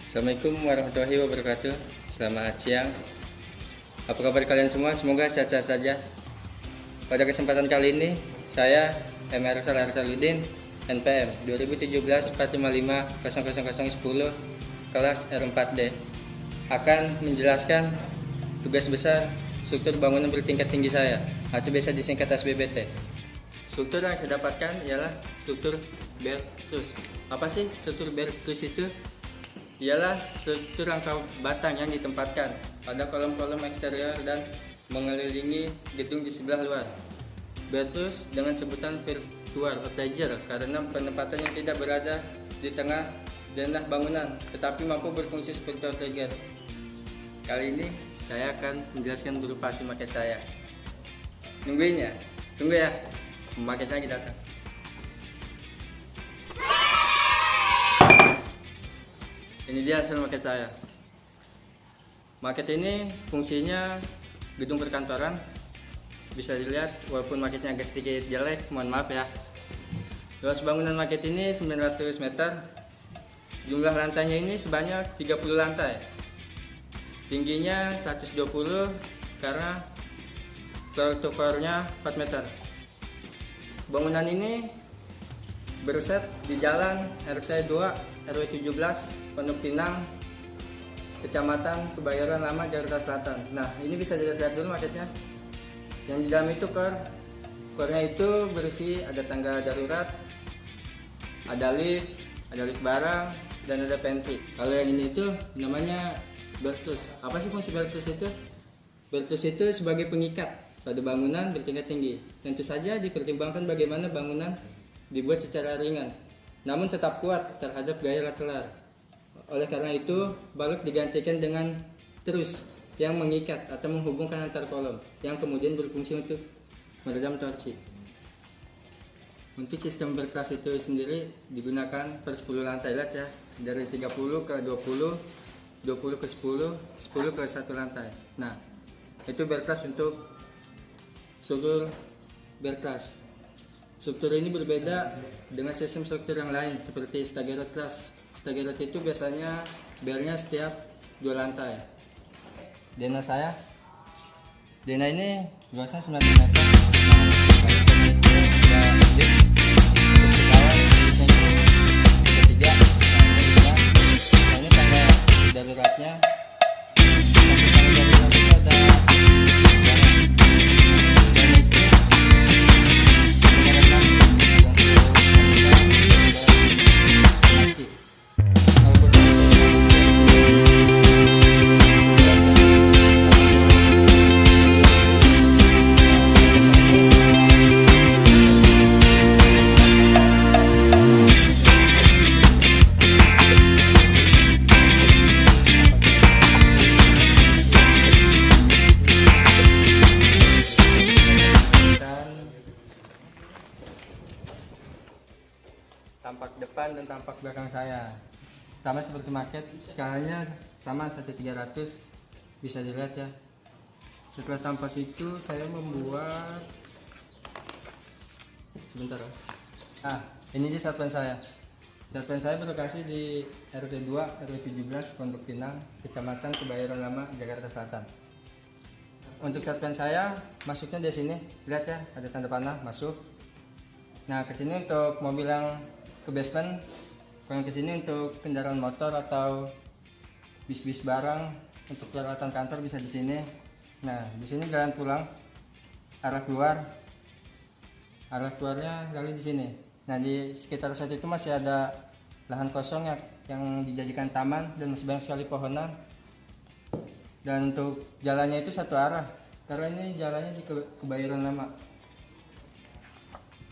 Assalamualaikum warahmatullahi wabarakatuh. Selamat siang. Apa kabar kalian semua? Semoga sehat-sehat saja. Pada kesempatan kali ini, saya MR Salarudin, NPM 2017-455-00010, kelas R4D, akan menjelaskan tugas besar struktur bangunan bertingkat tinggi saya, atau biasa disingkat SBBT. Struktur yang saya dapatkan ialah struktur bear truss. Apa sih struktur bear truss itu? Ialah struktur rangka batang yang ditempatkan pada kolom-kolom eksterior dan mengelilingi gedung di sebelah luar. Bear truss dengan sebutan virtual ottager karena penempatannya tidak berada di tengah denah bangunan, tetapi mampu berfungsi seperti ottager. Kali ini saya akan menjelaskan berupa hasil maket saya. Nungguin ya, tunggu ya, maketnya kita datang. Ini dia hasil maket saya. Maket ini fungsinya gedung perkantoran. Bisa dilihat walaupun maketnya agak sedikit jelek, mohon maaf ya. Luas bangunan maket ini 900 meter. Jumlah lantainya ini sebanyak 30 lantai. Tingginya 120 karena floor to floor-nya 4 meter. Bangunan ini berset di jalan RT 2 RW 17 Pondok Pinang, Kecamatan Kebayoran Lama, Jakarta Selatan. Nah, ini bisa dilihat dulu maketnya. Yang di dalam itu core-nya itu berisi ada tangga darurat, ada lift barang, dan ada pantry. Kalau yang ini itu namanya bear truss. Apa sih fungsi bear truss itu? Bear truss itu sebagai pengikat pada bangunan bertingkat tinggi. Tentu saja dipertimbangkan bagaimana bangunan dibuat secara ringan, namun tetap kuat terhadap gaya lateral. Oleh karena itu, balok digantikan dengan truss yang mengikat atau menghubungkan antar kolom, yang kemudian berfungsi untuk meredam torsi. Untuk sistem bear truss itu sendiri digunakan per 10 lantai, lihat ya, dari 30 ke 20, 20 ke 10, 10 ke 1 lantai. Nah, itu bear truss untuk struktur bear truss. Struktur ini berbeda dengan sistem struktur yang lain seperti staggered truss. Staggered itu biasanya bearnya setiap 2 lantai. Dena ini luasnya 9 meter. Ini tangga daruratnya. Tampak depan dan tampak belakang saya sama seperti maket, skalanya sama 1/300, bisa dilihat ya. Setelah tampak itu saya membuat sebentar ya. Ini di satplan saya. Satplan saya berlokasi di RT 2 RW 17 Pondok Pinang, Kecamatan Kebayoran Lama, Jakarta Selatan. Untuk satplan saya masuknya di sini, lihat ya, ada tanda panah masuk. Nah, ke sini untuk mobil yang ke basement, yang ke sini untuk kendaraan motor atau bis-bis barang, untuk peralatan kantor bisa di sini. Nah, di sini jalan pulang, arah keluarnya kali di sini. Nah, di sekitar saat itu masih ada lahan kosong yang dijadikan taman dan masih banyak sekali pohonan. Dan untuk jalannya itu satu arah, karena ini jalannya di Kebayoran Lama.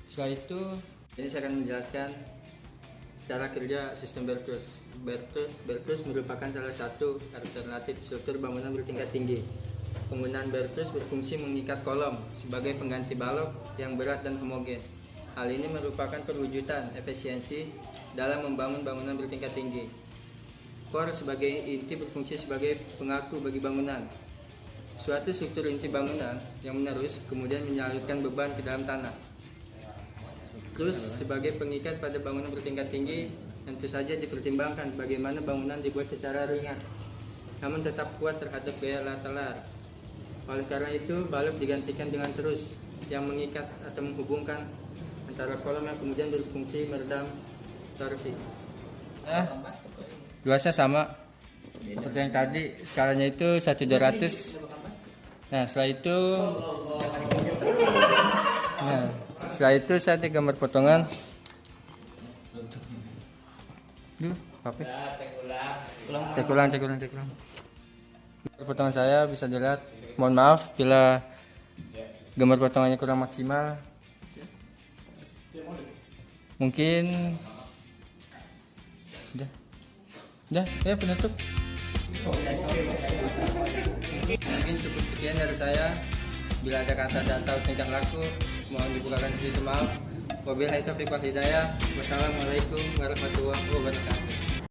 Setelah itu, ini saya akan menjelaskan cara kerja sistem bear truss. Bear truss merupakan salah satu alternatif struktur bangunan bertingkat tinggi. Penggunaan bear truss berfungsi mengikat kolom sebagai pengganti balok yang berat dan homogen. Hal ini merupakan perwujudan efisiensi dalam membangun bangunan bertingkat tinggi. Core sebagai inti berfungsi sebagai pengaku bagi bangunan. Suatu struktur inti bangunan yang menerus kemudian menyalurkan beban ke dalam tanah. Truss sebagai pengikat pada bangunan bertingkat tinggi Tentu saja dipertimbangkan bagaimana bangunan dibuat secara ringan, namun tetap kuat terhadap gaya lateral. Oleh karena itu, balok digantikan dengan terus yang mengikat atau menghubungkan antara kolom yang kemudian berfungsi meredam torsi. Luasnya sama seperti yang tadi, skalanya itu 1/200. Nah, setelah itu saya gambar potongan. Tek ulang. Potongan saya bisa dilihat. Mohon maaf bila gambar potongannya kurang maksimal. Mungkin udah ya penutup. Mungkin cukup sekian dari saya. Bila ada kata dan atau tingkah laku, mohon dibukakan pintu maaf. Wabillahi taufiq wal hidayah. Wassalamualaikum warahmatullahi wabarakatuh.